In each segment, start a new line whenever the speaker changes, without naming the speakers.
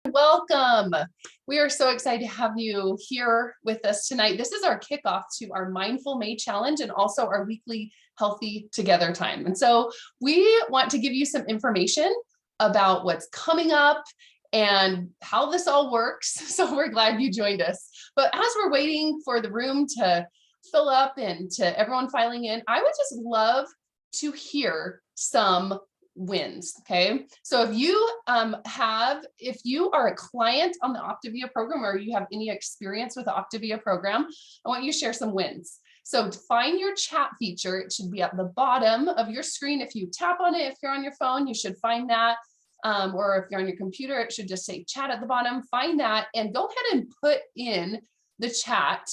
Welcome. We are so excited to have you here with us tonight. This is our kickoff to our Mindful May Challenge and also our weekly Healthy Together time. And so we want to give you some information about what's coming up and how this all works. So we're glad you joined us. But as we're waiting for the room to fill up and to everyone filing in, I would just love to hear some wins. Okay. So if you are a client on the Optavia program or you have any experience with the Optavia program, I want you to share some wins. So find your chat feature. It should be at the bottom of your screen. If you tap on it, if you're on your phone, you should find that. Or if you're on your computer, it should just say chat at the bottom. Find that and go ahead and put in the chat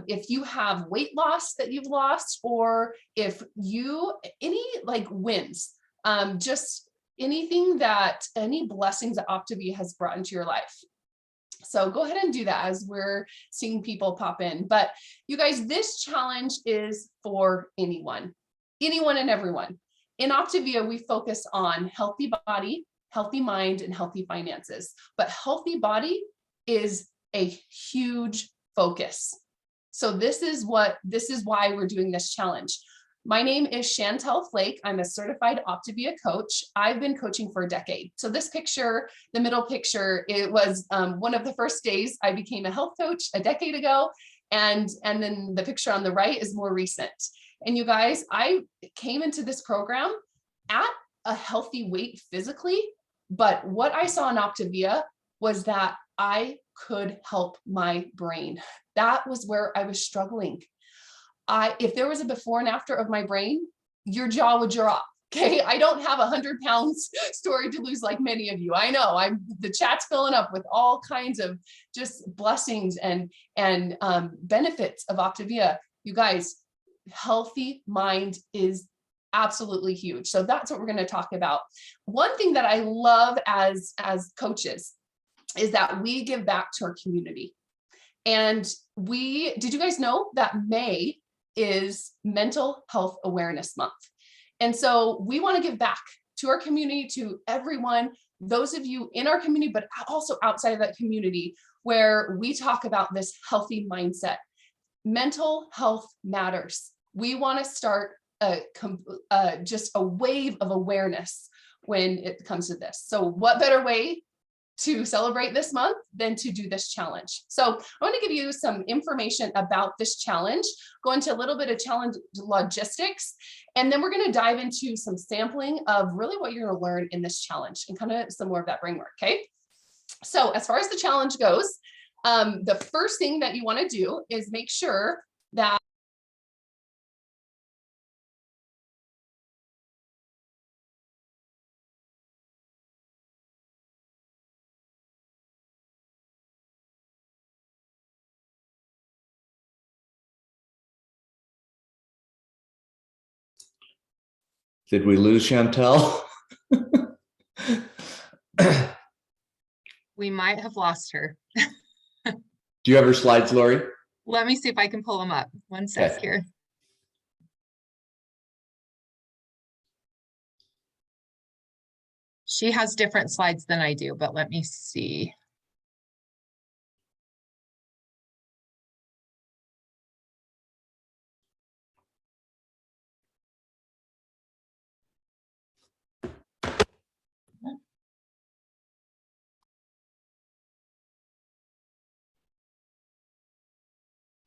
if you have weight loss that you've lost, or if you any wins. Just anything any blessings that Optavia has brought into your life. So go ahead and do that as we're seeing people pop in. But you guys, this challenge is for anyone and everyone. In Optavia, we focus on healthy body, healthy mind, and healthy finances. But healthy body is a huge focus. So this is why we're doing this challenge. My name is Chantel Flake. I'm a certified Optavia coach. I've been coaching for a decade. So this picture, the middle picture, it was one of the first days I became a health coach a decade ago. And then the picture on the right is more recent. And you guys, I came into this program at a healthy weight physically, but what I saw in Optavia was that I could help my brain. That was where I was struggling. If there was a before and after of my brain, your jaw would drop. Okay, I don't have 100 pounds story to lose like many of you. I know the chat's filling up with all kinds of just blessings and benefits of Optavia. You guys, healthy mind is absolutely huge. So that's what we're going to talk about. One thing that I love as coaches is that we give back to our community. And did you guys know that May is Mental Health Awareness Month? And so we want to give back to our community, to everyone, those of you in our community, but also outside of that community, where we talk about this healthy mindset. Mental health matters. We want to start just a wave of awareness when it comes to this. So what better way to celebrate this month than to do this challenge? So I want to give you some information about this challenge, go into a little bit of challenge logistics, and then we're going to dive into some sampling of really what you're going to learn in this challenge and kind of some more of that brain work. Okay. So as far as the challenge goes, the first thing that you want to do is make sure that
Did we lose Chantel?
We might have lost her.
Do you have her slides, Lori?
Let me see if I can pull them up. One sec here. She has different slides than I do, but let me see.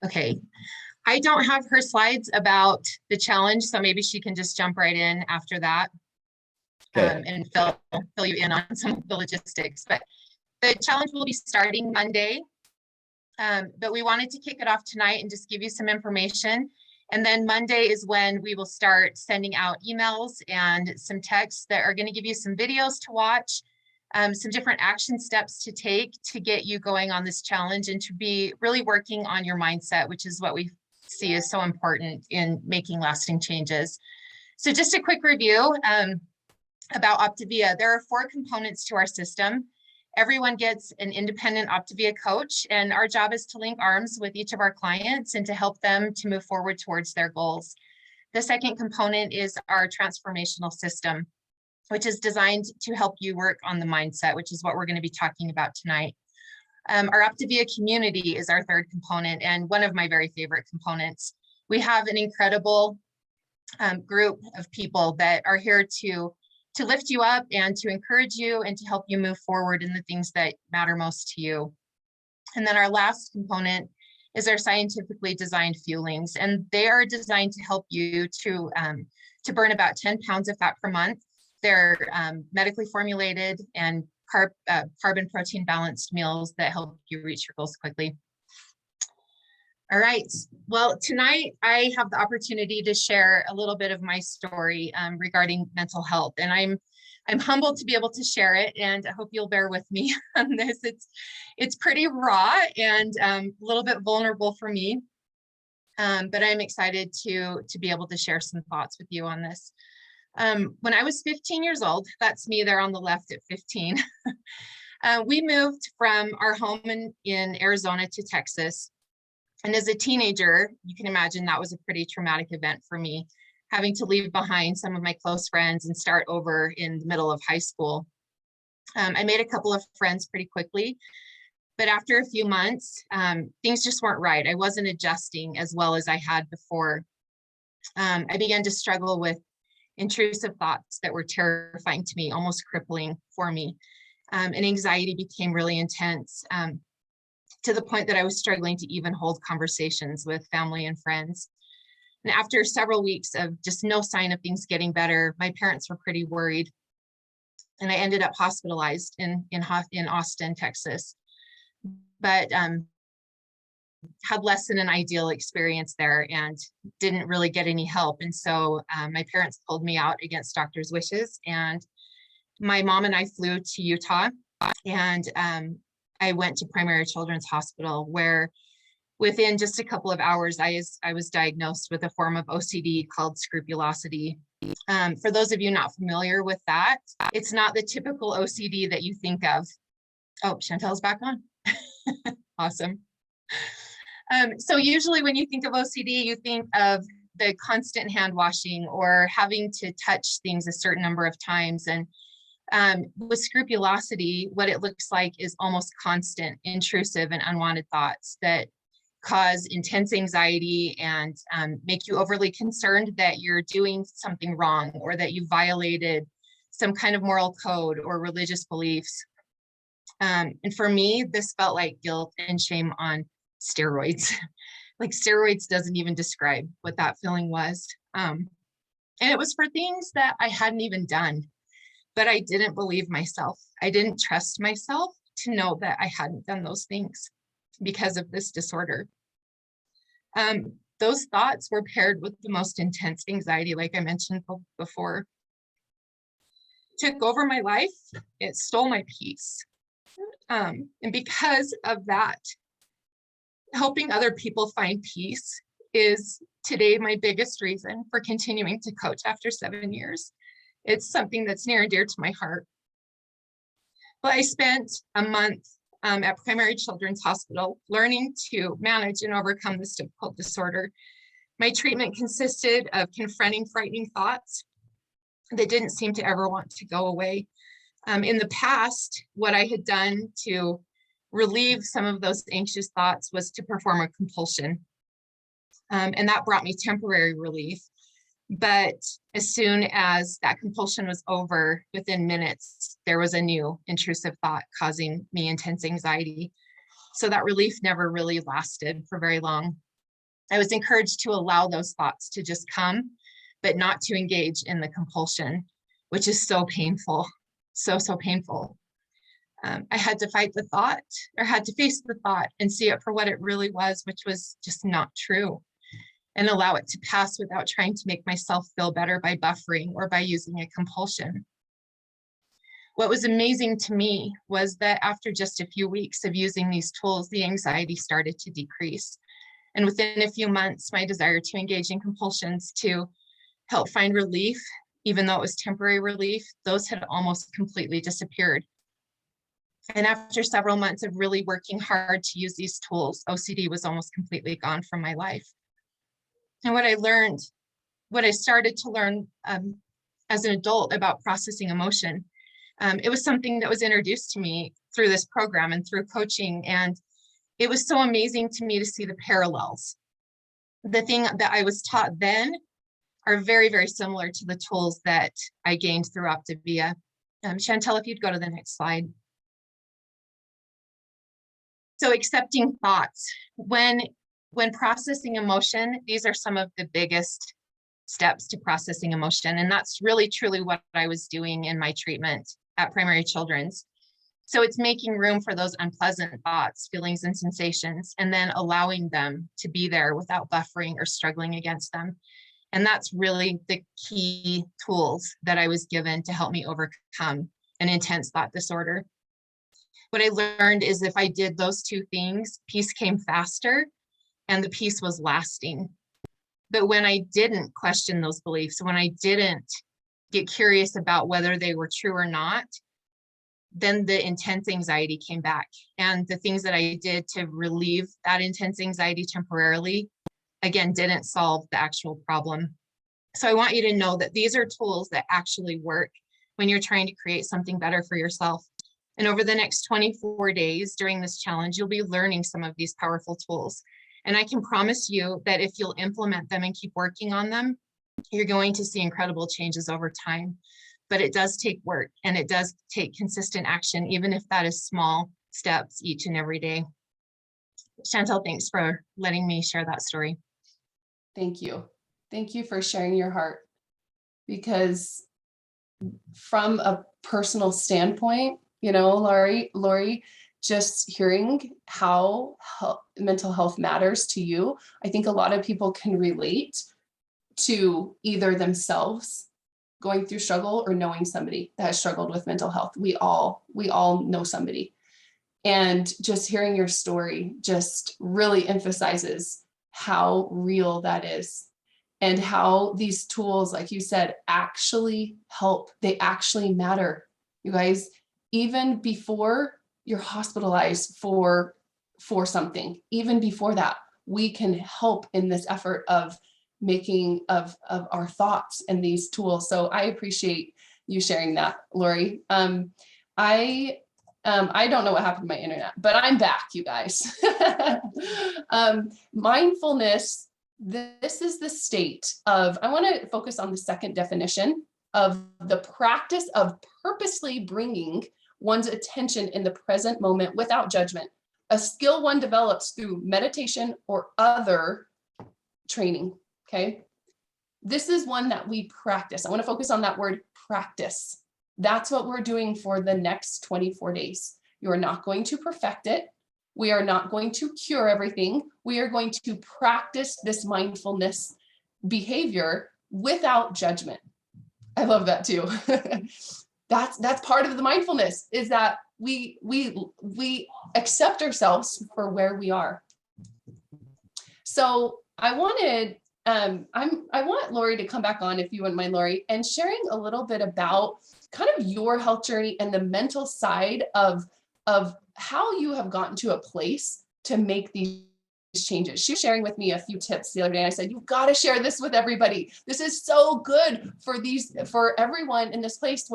Okay, I don't have her slides about the challenge, so maybe she can just jump right in after that. Okay. And fill you in on some of the logistics. But the challenge will be starting Monday, but we wanted to kick it off tonight and just give you some information. And then Monday is when we will start sending out emails and some texts that are going to give you some videos to watch, some different action steps to take to get you going on this challenge and to be really working on your mindset, which is what we see is so important in making lasting changes. So just a quick review about Optavia. There are 4 components to our system. Everyone gets an independent Optavia coach, and our job is to link arms with each of our clients and to help them to move forward towards their goals. The second component is our transformational system. which is designed to help you work on the mindset, which is what we're going to be talking about tonight. Our Optavia community is our third component and one of my very favorite components. We have an incredible group of people that are here to lift you up and to encourage you and to help you move forward in the things that matter most to you. And then our last component is our scientifically designed fuelings, and they are designed to help you to burn about 10 pounds of fat per month. They're medically formulated and carbon protein balanced meals that help you reach your goals quickly. All right, well, tonight I have the opportunity to share a little bit of my story regarding mental health, and I'm humbled to be able to share it, and I hope you'll bear with me on this. It's pretty raw and a little bit vulnerable for me, but I'm excited to be able to share some thoughts with you on this. When I was 15 years old, that's me there on the left at 15, we moved from our home in Arizona to Texas. And as a teenager, you can imagine that was a pretty traumatic event for me, having to leave behind some of my close friends and start over in the middle of high school. I made a couple of friends pretty quickly, but after a few months, things just weren't right. I wasn't adjusting as well as I had before. I began to struggle with intrusive thoughts that were terrifying to me, almost crippling for me. And anxiety became really intense, to the point that I was struggling to even hold conversations with family and friends. And after several weeks of just no sign of things getting better, my parents were pretty worried. And I ended up hospitalized in Austin, Texas. But had less than an ideal experience there and didn't really get any help. And so my parents pulled me out against doctor's wishes. And my mom and I flew to Utah, and I went to Primary Children's Hospital, where within just a couple of hours, I was diagnosed with a form of OCD called scrupulosity. For those of you not familiar with that, it's not the typical OCD that you think of. Oh, Chantel's back on. Awesome. So usually when you think of OCD, you think of the constant hand washing or having to touch things a certain number of times. And with scrupulosity, what it looks like is almost constant, intrusive, and unwanted thoughts that cause intense anxiety and make you overly concerned that you're doing something wrong or that you violated some kind of moral code or religious beliefs. And for me, this felt like guilt and shame on steroids. Like steroids doesn't even describe what that feeling was. And it was for things that I hadn't even done. But I didn't believe myself. I didn't trust myself to know that I hadn't done those things because of this disorder. Those thoughts were paired with the most intense anxiety, like I mentioned before. Took over my life. It stole my peace. And because of that, helping other people find peace is today my biggest reason for continuing to coach after 7 years. It's something that's near and dear to my heart. Well, I spent a month at Primary Children's Hospital learning to manage and overcome this difficult disorder. My treatment consisted of confronting frightening thoughts that didn't seem to ever want to go away. In the past, what I had done to relieve some of those anxious thoughts was to perform a compulsion. And that brought me temporary relief. But as soon as that compulsion was over, within minutes, there was a new intrusive thought causing me intense anxiety. So that relief never really lasted for very long. I was encouraged to allow those thoughts to just come, but not to engage in the compulsion, which is so painful, so painful. I had to fight the thought, or had to face the thought and see it for what it really was, which was just not true, and allow it to pass without trying to make myself feel better by buffering or by using a compulsion. What was amazing to me was that after just a few weeks of using these tools, the anxiety started to decrease. And within a few months, my desire to engage in compulsions to help find relief, even though it was temporary relief, those had almost completely disappeared. And after several months of really working hard to use these tools, OCD was almost completely gone from my life. And what I started to learn as an adult about processing emotion. It was something that was introduced to me through this program and through coaching. And it was so amazing to me to see the parallels. The thing that I was taught then are very, very similar to the tools that I gained through Optavia. Chantel, if you'd go to the next slide. So accepting thoughts. When processing emotion, these are some of the biggest steps to processing emotion. And that's really, truly what I was doing in my treatment at Primary Children's. So it's making room for those unpleasant thoughts, feelings, and sensations, and then allowing them to be there without buffering or struggling against them. And that's really the key tools that I was given to help me overcome an intense thought disorder. What I learned is if I did those two things, peace came faster and the peace was lasting. But when I didn't question those beliefs, when I didn't get curious about whether they were true or not, then the intense anxiety came back. And the things that I did to relieve that intense anxiety temporarily, again, didn't solve the actual problem. So I want you to know that these are tools that actually work when you're trying to create something better for yourself. And over the next 24 days during this challenge, you'll be learning some of these powerful tools. And I can promise you that if you'll implement them and keep working on them, you're going to see incredible changes over time. But it does take work and it does take consistent action, even if that is small steps each and every day. Chantel, thanks for letting me share that story.
Thank you. Thank you for sharing your heart, because from a personal standpoint, you know, Lori, just hearing how mental health matters to you, I think a lot of people can relate to either themselves going through struggle or knowing somebody that has struggled with mental health. We all know somebody. And just hearing your story just really emphasizes how real that is and how these tools, like you said, actually help. They actually matter. You guys, even before you're hospitalized for something, even before that, we can help in this effort of making of our thoughts and these tools. So I appreciate you sharing that, Lori. I don't know what happened to my internet, but I'm back, you guys. Mindfulness, this is the state of, I want to focus on the second definition of the practice of purposely bringing one's attention in the present moment without judgment, a skill one develops through meditation or other training. Okay, this is one that we practice. I want to focus on that word practice. That's what we're doing for the next 24 days. You are not going to perfect it. We are not going to cure everything. We are going to practice this mindfulness behavior without judgment. I love that too. That's part of the mindfulness, is that we accept ourselves for where we are. So I wanted, I want Lori to come back on, if you wouldn't mind, Lori, and sharing a little bit about kind of your health journey and the mental side of how you have gotten to a place to make these changes. She was sharing with me a few tips the other day, and I said, you've got to share this with everybody. This is so good for everyone in this place,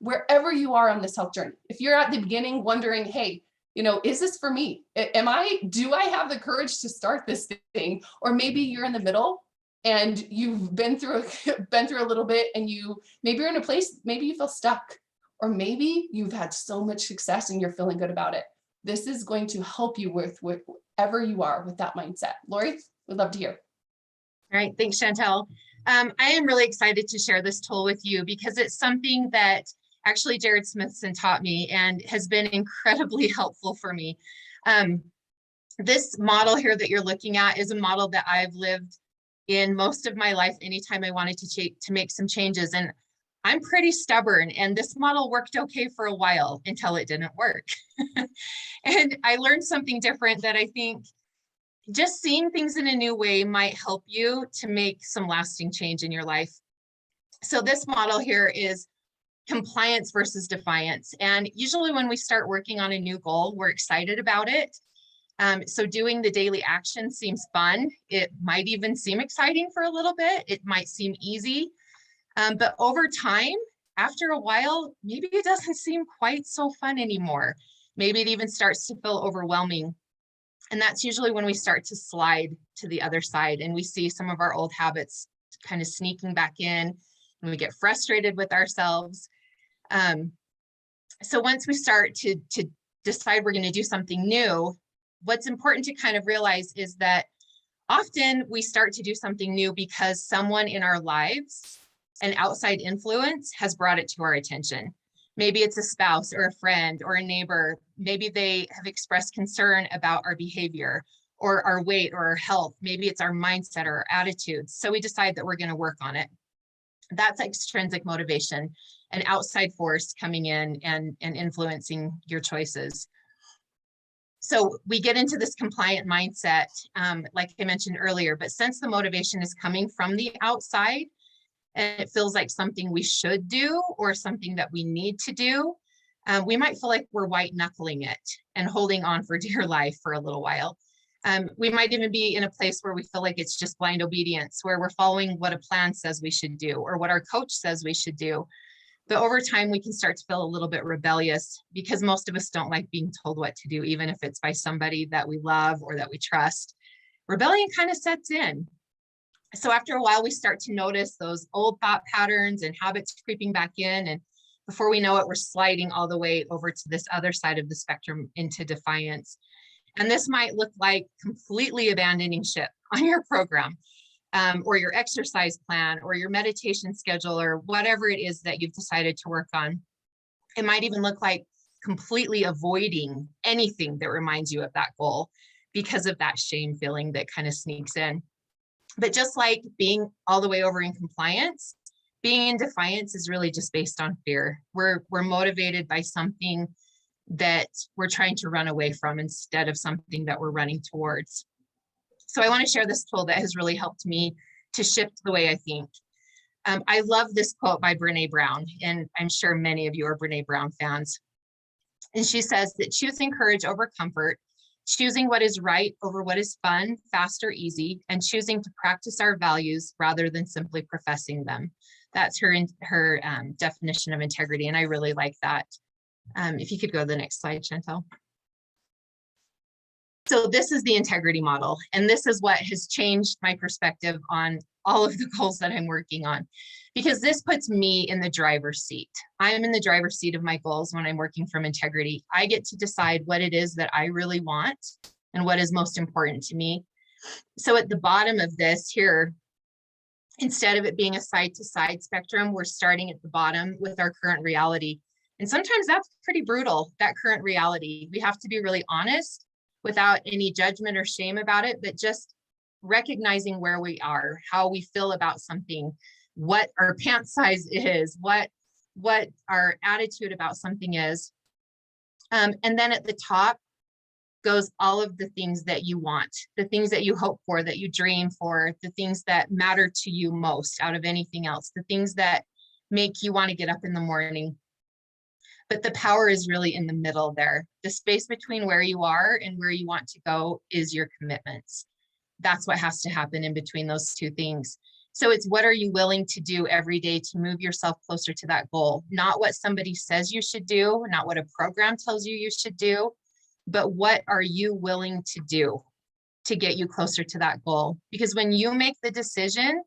wherever you are on this health journey. If you're at the beginning wondering, hey, you know, is this for me? Do I have the courage to start this thing? Or maybe you're in the middle and you've been through a little bit, and maybe you're in a place, maybe you feel stuck, or maybe you've had so much success and you're feeling good about it. This is going to help you with wherever you are with that mindset. Lori, we'd love to hear.
All right, thanks, Chantel. I am really excited to share this tool with you because it's something that actually Jared Smithson taught me and has been incredibly helpful for me. This model here that you're looking at is a model that I've lived in most of my life anytime I wanted to make some changes. And I'm pretty stubborn, and this model worked okay for a while until it didn't work. And I learned something different that I think just seeing things in a new way might help you to make some lasting change in your life. So this model here is compliance versus defiance. And usually when we start working on a new goal, we're excited about it. So doing the daily action seems fun. It might even seem exciting for a little bit. It might seem easy. But over time, after a while, maybe it doesn't seem quite so fun anymore. Maybe it even starts to feel overwhelming. And that's usually when we start to slide to the other side and we see some of our old habits kind of sneaking back in and we get frustrated with ourselves. So once we start to decide we're going to do something new, what's important to kind of realize is that often we start to do something new because someone in our lives, an outside influence, has brought it to our attention. Maybe it's a spouse or a friend or a neighbor. Maybe they have expressed concern about our behavior or our weight or our health. Maybe it's our mindset or our attitudes. So we decide that we're going to work on it. That's extrinsic motivation, an outside force coming in and influencing your choices. So we get into this compliant mindset, like I mentioned earlier, but since the motivation is coming from the outside, and it feels like something we should do or something that we need to do, we might feel like we're white knuckling it and holding on for dear life for a little while. We might even be in a place where we feel like it's just blind obedience, where we're following what a plan says we should do or what our coach says we should do. But over time, we can start to feel a little bit rebellious because most of us don't like being told what to do, even if it's by somebody that we love or that we trust. Rebellion kind of sets in. So after a while, we start to notice those old thought patterns and habits creeping back in. And before we know it, we're sliding all the way over to this other side of the spectrum into defiance. And this might look like completely abandoning ship on your program, or your exercise plan, or your meditation schedule, or whatever it is that you've decided to work on. It might even look like completely avoiding anything that reminds you of that goal because of that shame feeling that kind of sneaks in. But just like being all the way over in compliance, being in defiance is really just based on fear. We're motivated by something that we're trying to run away from instead of something that we're running towards. So I want to share this tool that has really helped me to shift the way I think. I love this quote by Brené Brown, and I'm sure many of you are Brené Brown fans. And she says that choosing courage over comfort, choosing what is right over what is fun, fast, or easy, and choosing to practice our values rather than simply professing them. That's her definition of integrity, and I really like that. If you could go to the next slide, Chantel. So this is the integrity model, and this is what has changed my perspective on all of the goals that I'm working on, because this puts me in the driver's seat. I am in the driver's seat of my goals when I'm working from integrity. I get to decide what it is that I really want and what is most important to me. So at the bottom of this here, instead of it being a side-to-side spectrum, we're starting at the bottom with our current reality. And sometimes that's pretty brutal, that current reality. We have to be really honest without any judgment or shame about it, but just recognizing where we are, how we feel about something, what our pant size is, what our attitude about something is. And then at the top goes all of the things that you want, the things that you hope for, that you dream for, the things that matter to you most out of anything else, the things that make you want to get up in the morning. But the power is really in the middle there. The space between where you are and where you want to go is your commitments. That's what has to happen in between those two things. So it's what are you willing to do every day to move yourself closer to that goal? Not what somebody says you should do, not what a program tells you you should do, but what are you willing to do to get you closer to that goal? Because when you make the decision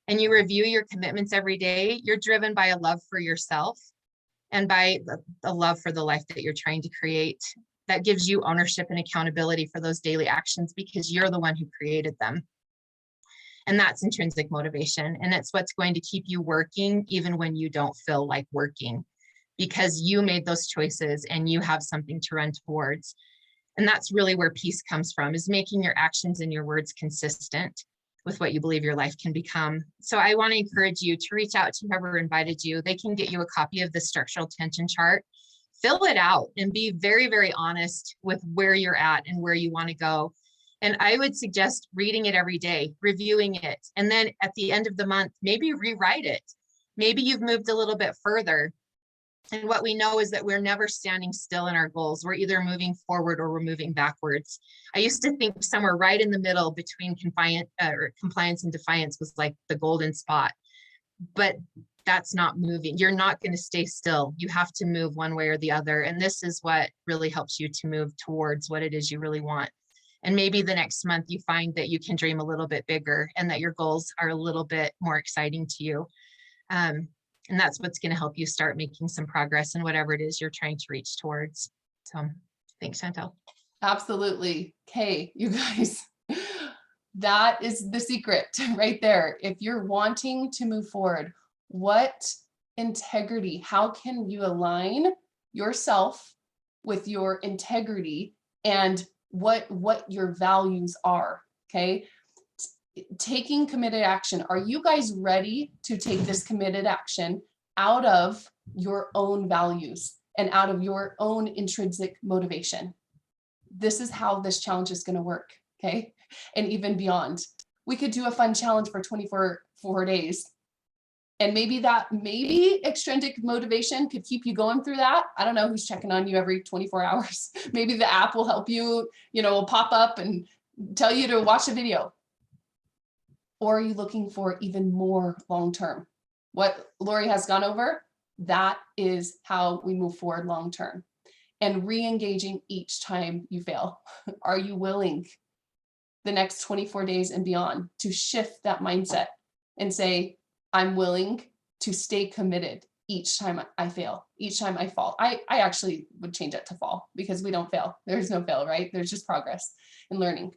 and you review your commitments every day, you're driven by a love for yourself and by the love for the life that you're trying to create. That gives you ownership and accountability for those daily actions because you're the one who created them. And that's intrinsic motivation. And it's what's going to keep you working even when you don't feel like working, because you made those choices and you have something to run towards. And that's really where peace comes from, is making your actions and your words consistent with what you believe your life can become. So I want to encourage you to reach out to whoever invited you. They can get you a copy of the structural tension chart. Fill it out and be very, very honest with where you're at and where you want to go. And I would suggest reading it every day, reviewing it. And then at the end of the month, maybe rewrite it. Maybe you've moved a little bit further. And what we know is that we're never standing still in our goals. We're either moving forward or we're moving backwards. I used to think somewhere right in the middle between compliance and defiance was like the golden spot. But that's not moving. You're not going to stay still. You have to move one way or the other. And this is what really helps you to move towards what it is you really want. And maybe the next month you find that you can dream a little bit bigger and that your goals are a little bit more exciting to you. And that's what's going to help you start making some progress in whatever it is you're trying to reach towards. So thanks, Chantel.
Absolutely. Okay, you guys, that is the secret right there. If you're wanting to move forward, what integrity, how can you align yourself with your integrity and what your values are? Okay. Taking committed action. Are you guys ready to take this committed action out of your own values and out of your own intrinsic motivation? This is how this challenge is going to work. Okay. And even beyond, we could do a fun challenge for 24 days. And maybe extrinsic motivation could keep you going through that. I don't know who's checking on you every 24 hours. Maybe the app will help you, will pop up and tell you to watch a video. Or are you looking for even more long-term? What Lori has gone over, that is how we move forward long-term. And re-engaging each time you fail. Are you willing the next 24 days and beyond to shift that mindset and say, I'm willing to stay committed each time I fail, each time I fall. I actually would change it to fall because we don't fail. There's no fail, right? There's just progress and learning.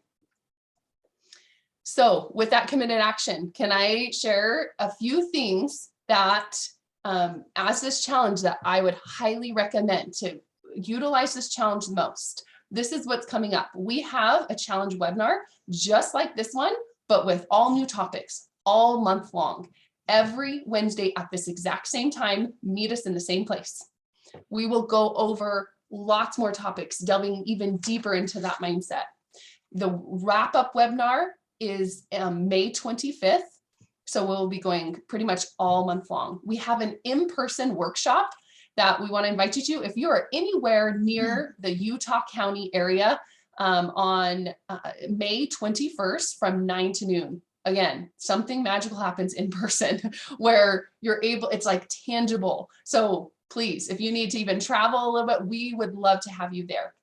So with that committed action, can I share a few things that as this challenge that I would highly recommend to utilize this challenge the most? This is what's coming up. We have a challenge webinar just like this one, but with all new topics all month long. Every Wednesday at this exact same time, meet us in the same place. We will go over lots more topics, delving even deeper into that mindset. The wrap-up webinar is May 25th. So we'll be going pretty much all month long. We have an in-person workshop that we want to invite you to. If you are anywhere near the Utah County area on May 21st from 9 to noon. Again, something magical happens in person where you're able, it's like tangible. So please, if you need to even travel a little bit, we would love to have you there.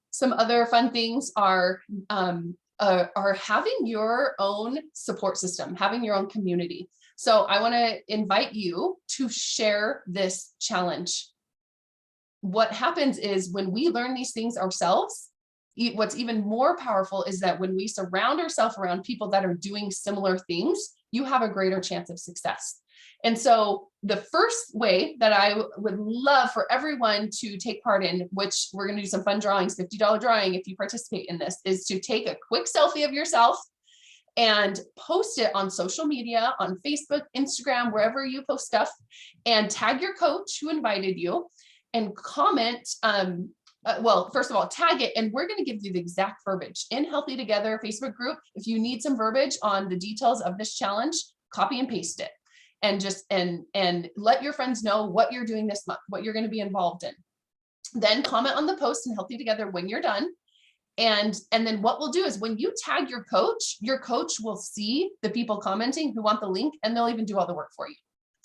Some other fun things are having your own support system, having your own community. So I want to invite you to share this challenge. What happens is when we learn these things ourselves, what's even more powerful is that when we surround ourselves around people that are doing similar things, you have a greater chance of success. And so the first way that I would love for everyone to take part in, which we're going to do some fun drawings, $50 drawing if you participate in this, is to take a quick selfie of yourself and post it on social media, on Facebook, Instagram, wherever you post stuff, and tag your coach who invited you and comment. Well, first of all, tag it, and we're going to give you the exact verbiage in Healthy Together Facebook group. If you need some verbiage on the details of this challenge, copy and paste it, and just and let your friends know what you're doing this month, what you're going to be involved in. Then comment on the post in Healthy Together when you're done. And then what we'll do is when you tag your coach will see the people commenting who want the link, and they'll even do all the work for you.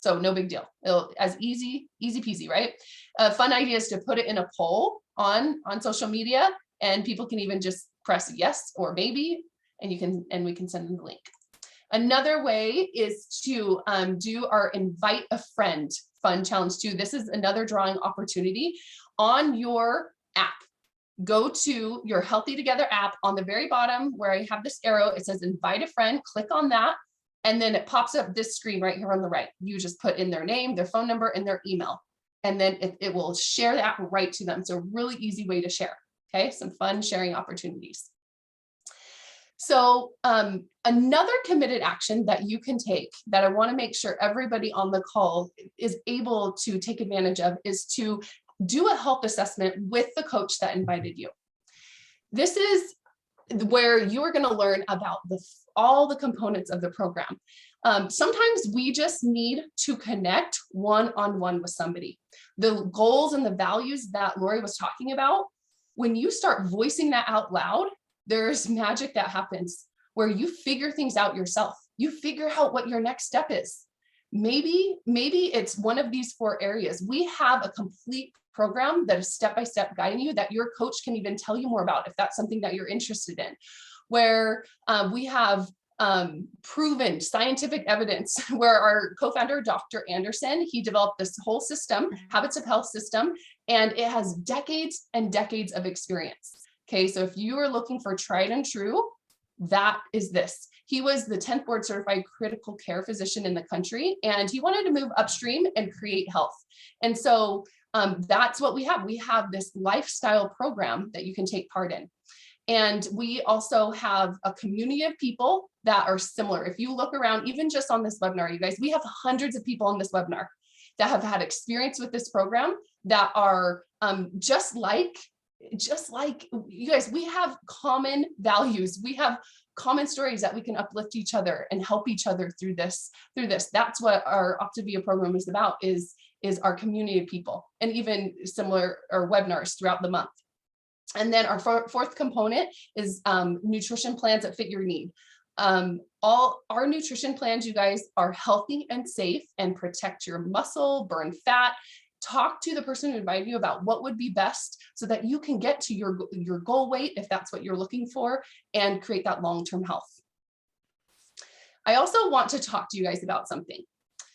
So no big deal. It'll as easy peasy, right? A fun idea is to put it in a poll on social media, and people can even just press yes or maybe, and we can send them the link. Another way is to do our invite a friend fun challenge too. This is another drawing opportunity on your app. Go to your Healthy Together app. On the very bottom where I have this arrow, it says invite a friend. Click on that. And then it pops up this screen right here on the right. You just put in their name, their phone number, and their email. And then it will share that right to them. So a really easy way to share. Okay, some fun sharing opportunities. So another committed action that you can take that I want to make sure everybody on the call is able to take advantage of is to do a health assessment with the coach that invited you. This is where you are going to learn about all the components of the program. Sometimes we just need to connect one-on-one with somebody. The goals and the values that Lori was talking about, when you start voicing that out loud, there's magic that happens where you figure things out yourself. you figure out what your next step is. Maybe it's one of these 4 areas. We have a complete program that is step-by-step guiding you that your coach can even tell you more about if that's something that you're interested in, where we have proven scientific evidence where our co-founder, Dr. Anderson, he developed this whole system, Habits of Health system, and it has decades and decades of experience. Okay, so if you are looking for tried and true, that is this. He was the 10th board certified critical care physician in the country, and he wanted to move upstream and create health. And so that's what we have. We have this lifestyle program that you can take part in. And we also have a community of people that are similar. If you look around, even just on this webinar, you guys, we have hundreds of people on this webinar that have had experience with this program that are just like you guys. We have common values. We have common stories that we can uplift each other and help each other through this. That's what our Optavia program is about, is our community of people, and even similar or webinars throughout the month. And then our 4th component is nutrition plans that fit your need. All our nutrition plans, you guys, are healthy and safe and protect your muscle, burn fat. Talk to the person who invited you about what would be best so that you can get to your goal weight if that's what you're looking for, and create that long-term health. I also want to talk to you guys about something.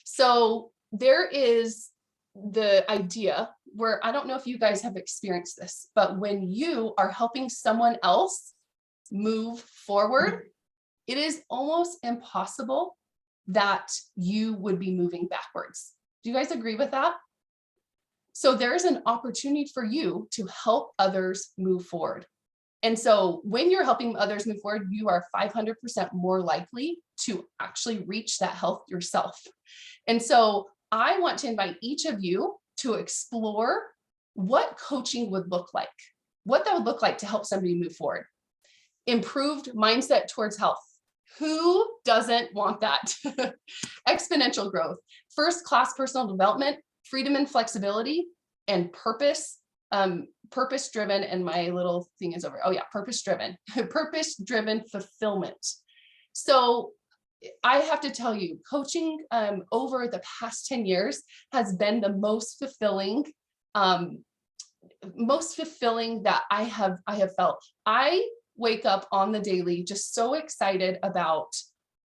So there is the idea where, I don't know if you guys have experienced this, but when you are helping someone else move forward, it is almost impossible that you would be moving backwards. Do you guys agree with that? So there is an opportunity for you to help others move forward. And so when you're helping others move forward, you are 500% more likely to actually reach that health yourself. And so I want to invite each of you to explore what coaching would look like, what that would look like to help somebody move forward. Improved mindset towards health. Who doesn't want that? Exponential growth, first-class personal development, freedom and flexibility, and purpose, purpose-driven, and my little thing is over. Oh yeah, purpose-driven, purpose-driven fulfillment. So I have to tell you, coaching over the past 10 years has been the most fulfilling that I have felt. I wake up on the daily just so excited about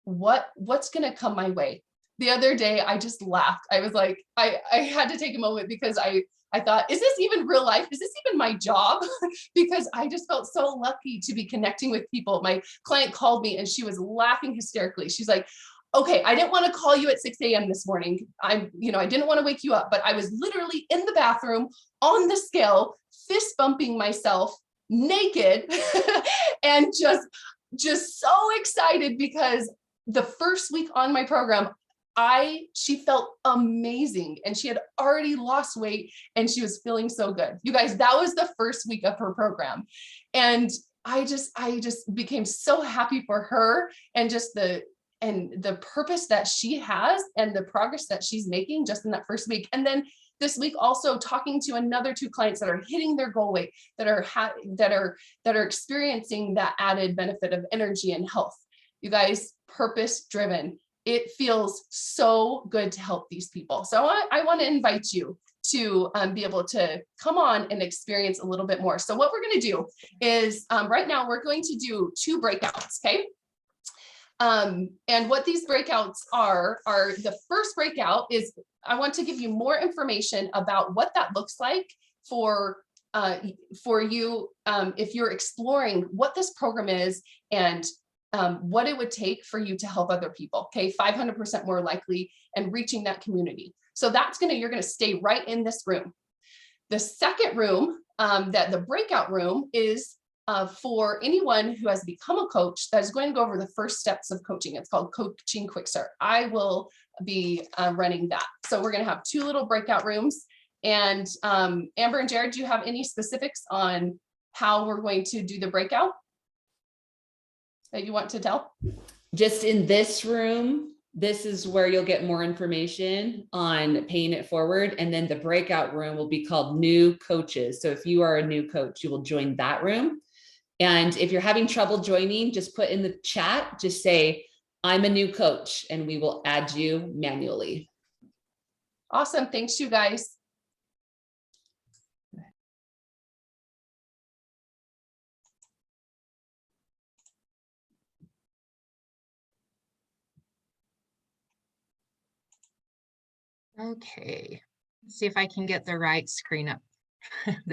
what's going to come my way. The other day, I just laughed. I was like, I had to take a moment because I thought, is this even real life? Is this even my job? Because I just felt so lucky to be connecting with people. My client called me and she was laughing hysterically. She's like, okay, I didn't want to call you at 6 a.m. this morning. I didn't want to wake you up, but I was literally in the bathroom on the scale, fist bumping myself naked and just so excited because the first week on my program, she felt amazing and she had already lost weight and she was feeling so good. You guys, that was the first week of her program. And I just became so happy for her and just the purpose that she has and the progress that she's making just in that first week. And then this week also talking to another 2 clients that are hitting their goal weight, that are experiencing that added benefit of energy and health. You guys, purpose driven. It feels so good to help these people. So I want to invite you to be able to come on and experience a little bit more. So what we're going to do is right now we're going to do 2 breakouts, okay? And what these breakouts are the first breakout is I want to give you more information about what that looks like for you if you're exploring what this program is and what it would take for you to help other people. Okay, 500% more likely and reaching that community. So you're going to stay right in this room. The second room, the breakout room is for anyone who has become a coach that is going to go over the first steps of coaching. It's called Coaching Quick Start. I will be running that. So we're going to have 2 little breakout rooms. And Amber and Jared, do you have any specifics on how we're going to do the breakout that you want to tell?
Just in this room, this is where you'll get more information on paying it forward. And then the breakout room will be called New Coaches. So if you are a new coach, you will join that room. And if you're having trouble joining, just put in the chat, just say, I'm a new coach, and we will add you manually.
Awesome. Thanks, you guys.
Okay, let's see if I can get the right screen up.